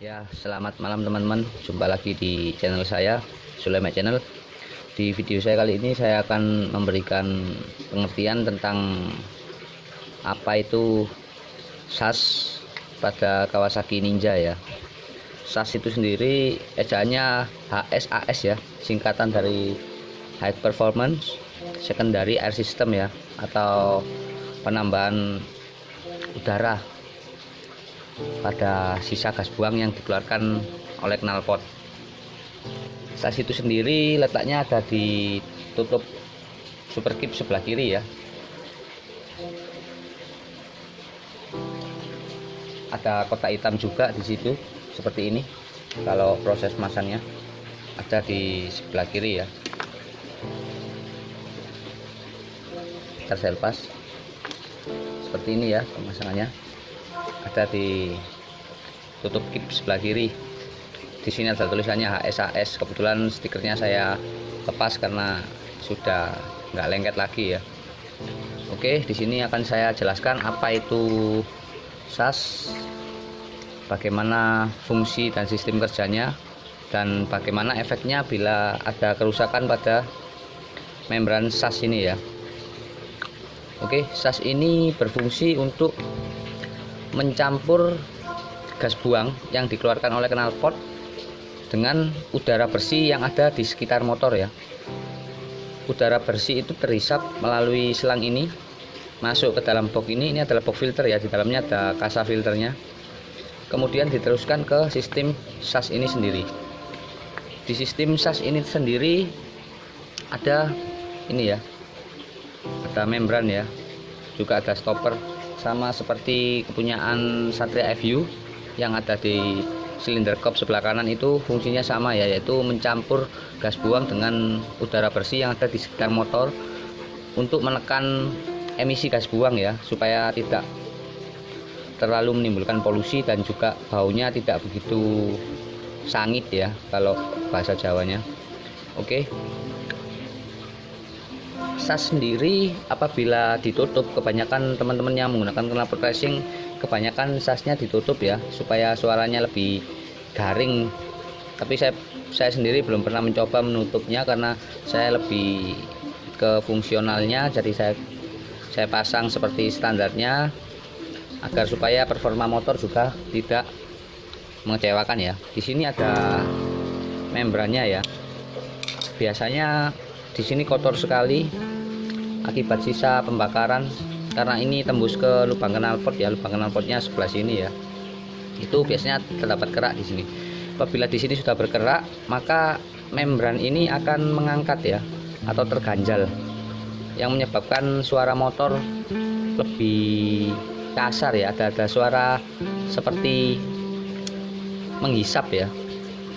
Ya, selamat malam teman-teman. Jumpa lagi di channel saya, Sulaiman Channel. Di video saya kali ini saya akan memberikan pengertian tentang apa itu SAS pada Kawasaki Ninja ya. SAS itu sendiri ejaannya HSAS ya, singkatan dari High Performance Secondary Air System ya, atau penambahan udara pada sisa gas buang yang dikeluarkan oleh knalpot. SAS itu sendiri letaknya ada di tutup super kip sebelah kiri ya. Ada kotak hitam juga di situ seperti ini. Kalau proses masangnya ada di sebelah kiri ya. Saya lepas seperti ini ya pemasangannya. Ada di tutup kip sebelah kiri. Di sini ada tulisannya HSAS. Kebetulan stikernya saya lepas karena sudah nggak lengket lagi ya. Oke, di sini akan saya jelaskan apa itu SAS, bagaimana fungsi dan sistem kerjanya, dan bagaimana efeknya bila ada kerusakan pada membran SAS ini ya. Oke, SAS ini berfungsi untuk mencampur gas buang yang dikeluarkan oleh knalpot dengan udara bersih yang ada di sekitar motor ya. Udara bersih itu terhisap melalui selang ini masuk ke dalam box ini adalah box filter ya, di dalamnya ada kasa filternya. Kemudian diteruskan ke sistem SAS ini sendiri. Di sistem SAS ini sendiri ada ini ya, ada membran ya, juga ada stopper, sama seperti kepunyaan Satria FU yang ada di silinder kop sebelah kanan. Itu fungsinya sama ya, yaitu mencampur gas buang dengan udara bersih yang ada di sekitar motor untuk menekan emisi gas buang ya, supaya tidak terlalu menimbulkan polusi dan juga baunya tidak begitu sangit ya kalau bahasa Jawanya. Oke. SAS sendiri apabila ditutup, kebanyakan teman-teman yang menggunakan knalpot racing kebanyakan SAS-nya ditutup ya, supaya suaranya lebih garing. Tapi saya sendiri belum pernah mencoba menutupnya karena saya lebih ke fungsionalnya, jadi saya pasang seperti standarnya agar supaya performa motor juga tidak mengecewakan ya. Di sini ada membrannya ya. Biasanya di sini kotor sekali akibat sisa pembakaran karena ini tembus ke lubang knalpot ya. Lubang knalpotnya sebelah sini ya. Itu biasanya terdapat kerak di sini. Apabila di sini sudah berkerak, maka membran ini akan mengangkat ya, atau terganjal, yang menyebabkan suara motor lebih kasar ya. Ada suara seperti menghisap ya.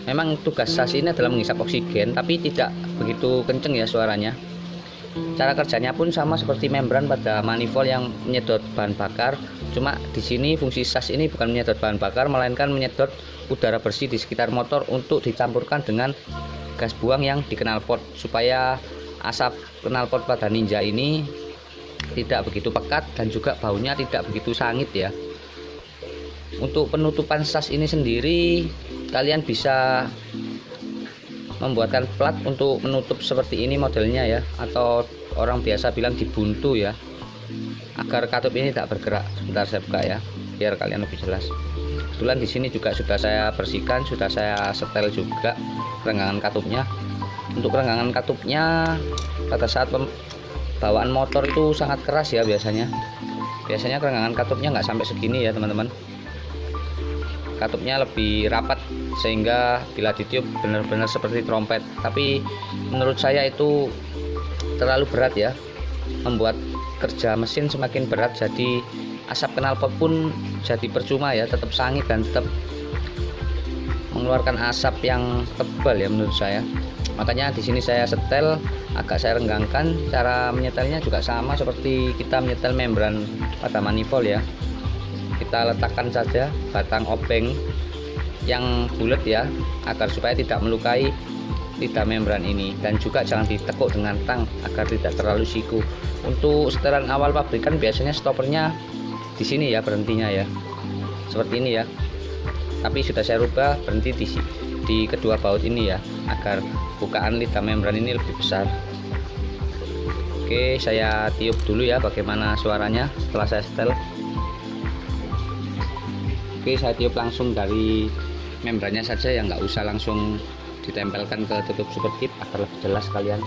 Memang tugas SAS ini adalah menghisap oksigen, tapi tidak begitu kenceng ya suaranya. Cara kerjanya pun sama seperti membran pada manifold yang menyedot bahan bakar. Cuma di sini fungsi SAS ini bukan menyedot bahan bakar, melainkan menyedot udara bersih di sekitar motor untuk dicampurkan dengan gas buang yang di knalpot, supaya asap knalpot pada Ninja ini tidak begitu pekat dan juga baunya tidak begitu sangit ya. Untuk penutupan SAS ini sendiri, kalian bisa membuatkan plat untuk menutup seperti ini modelnya ya, atau orang biasa bilang dibuntu ya, agar katup ini tidak bergerak. Sebentar saya buka ya biar kalian lebih jelas. Kebetulan di sini juga sudah saya bersihkan, sudah saya setel juga renggangan katupnya. Untuk renggangan katupnya pada saat bawaan motor itu sangat keras ya, biasanya renggangan katupnya nggak sampai segini ya teman-teman. Katupnya lebih rapat sehingga bila ditiup benar-benar seperti trompet. Tapi menurut saya itu terlalu berat ya, membuat kerja mesin semakin berat, jadi asap knalpot pun jadi percuma ya, tetap sangit dan tetap mengeluarkan asap yang tebal ya menurut saya. Makanya di sini saya setel, agak saya renggangkan. Cara menyetelnya juga sama seperti kita menyetel membran pada manifold ya. Kita letakkan saja batang obeng yang bulat ya, agar supaya tidak melukai lidah membran ini, dan juga jangan ditekuk dengan tang agar tidak terlalu siku. Untuk setelan awal pabrikan biasanya stoppernya di sini ya, berhentinya ya, seperti ini ya. tapi sudah saya rubah berhenti di kedua baut ini ya, agar bukaan lidah membran ini lebih besar. Oke, saya tiup dulu ya bagaimana suaranya setelah saya setel. Oke, saya tiup langsung dari membrannya saja ya, nggak usah langsung ditempelkan ke tutup super tip agar lebih jelas kalian.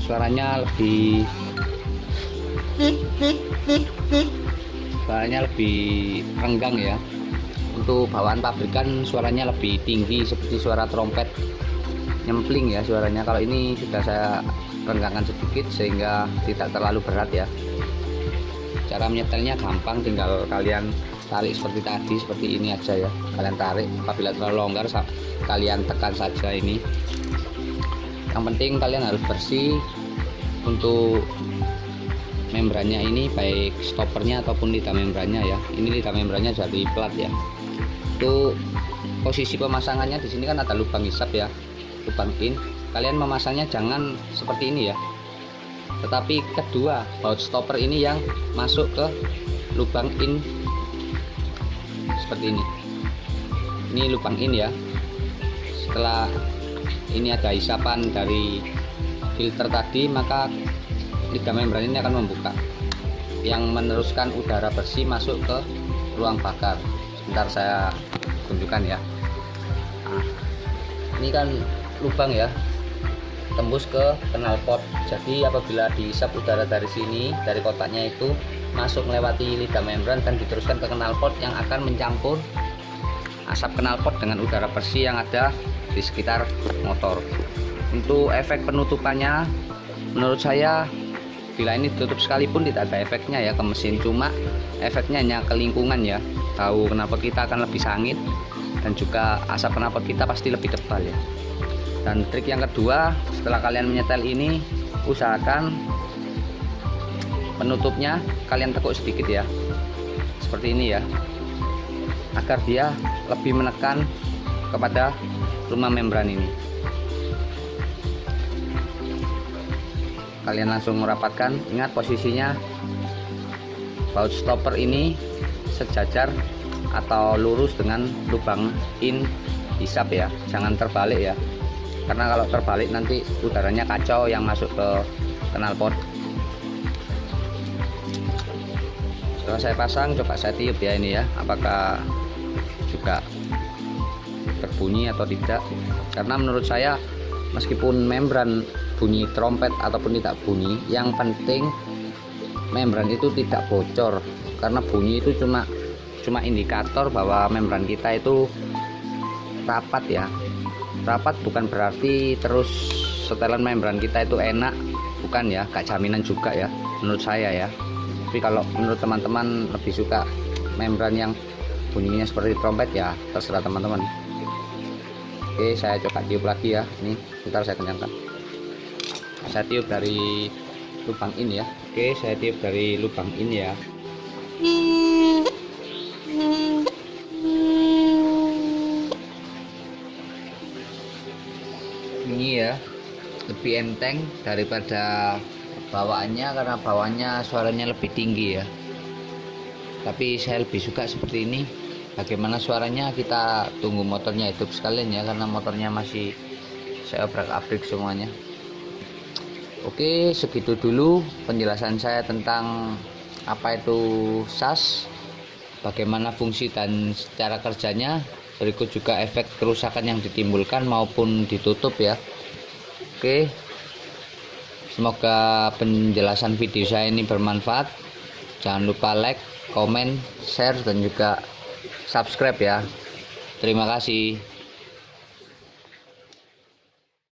Suaranya lebih renggang ya. Untuk bawaan pabrikan suaranya lebih tinggi seperti suara trompet nyempling ya suaranya. Kalau ini sudah saya renggangkan sedikit sehingga tidak terlalu berat ya. Cara menyetelnya gampang, tinggal kalian tarik seperti tadi, seperti ini aja ya. Kalian tarik, apabila terlalu longgar kalian tekan saja ini. Yang penting kalian harus bersih untuk membrannya ini, baik stoppernya ataupun lidah membrannya ya. Ini lidah membrannya jadi plat ya. Untuk posisi pemasangannya di sini kan ada lubang hisap ya, lubang in. Kalian memasangnya jangan seperti ini ya, tetapi kedua baut stopper ini yang masuk ke lubang in seperti ini. Ini lubang in ya. Setelah ini ada hisapan dari filter tadi, maka lidah membran ini akan membuka, yang meneruskan udara bersih masuk ke ruang bakar. Sebentar saya tunjukkan ya. Nah, ini kan lubang ya, tembus ke knalpot. Jadi apabila dihisap udara dari sini, dari kotaknya itu masuk melewati lidah membran dan diteruskan ke knalpot yang akan mencampur asap knalpot dengan udara bersih yang ada di sekitar motor. Untuk efek penutupannya, menurut saya bila ini ditutup sekalipun tidak ada efeknya ya ke mesin, cuma efeknya hanya ke lingkungan ya. Tahu knalpot kita akan lebih sangit dan juga asap knalpot kita pasti lebih tebal ya. Dan trik yang kedua, setelah kalian menyetel ini, usahakan penutupnya kalian tekuk sedikit ya, seperti ini ya, agar dia lebih menekan kepada rumah membran ini. Kalian langsung merapatkan. Ingat posisinya baut stopper ini sejajar atau lurus dengan lubang in hisap ya, jangan terbalik ya, karena kalau terbalik nanti udaranya kacau yang masuk ke knalpot. Setelah saya pasang, coba saya tiup ya ini ya, apakah juga berbunyi atau tidak. Karena menurut saya meskipun membran bunyi trompet ataupun tidak bunyi, yang penting membran itu tidak bocor. Karena bunyi itu cuma indikator bahwa membran kita itu rapat ya. Rapat bukan berarti terus setelan membran kita itu enak, bukan ya, gak jaminan juga ya menurut saya ya. Tapi kalau menurut teman-teman lebih suka membran yang bunyinya seperti trompet ya terserah teman-teman. Oke, saya coba tiup lagi ya. Ini bentar saya kencangkan. Saya tiup dari lubang ini ya. Oke, saya tiup dari lubang ini ya. Ini ya lebih enteng daripada bawaannya, karena bawaannya suaranya lebih tinggi ya. Tapi saya lebih suka seperti ini. Bagaimana suaranya kita tunggu motornya hidup sekalian ya, karena motornya masih saya obrak-abrik semuanya. Oke, segitu dulu penjelasan saya tentang apa itu SAS, bagaimana fungsi dan cara kerjanya. Berikut juga efek kerusakan yang ditimbulkan maupun ditutup ya. Oke, semoga penjelasan video saya ini bermanfaat. Jangan lupa like, komen, share, dan juga subscribe ya. Terima kasih.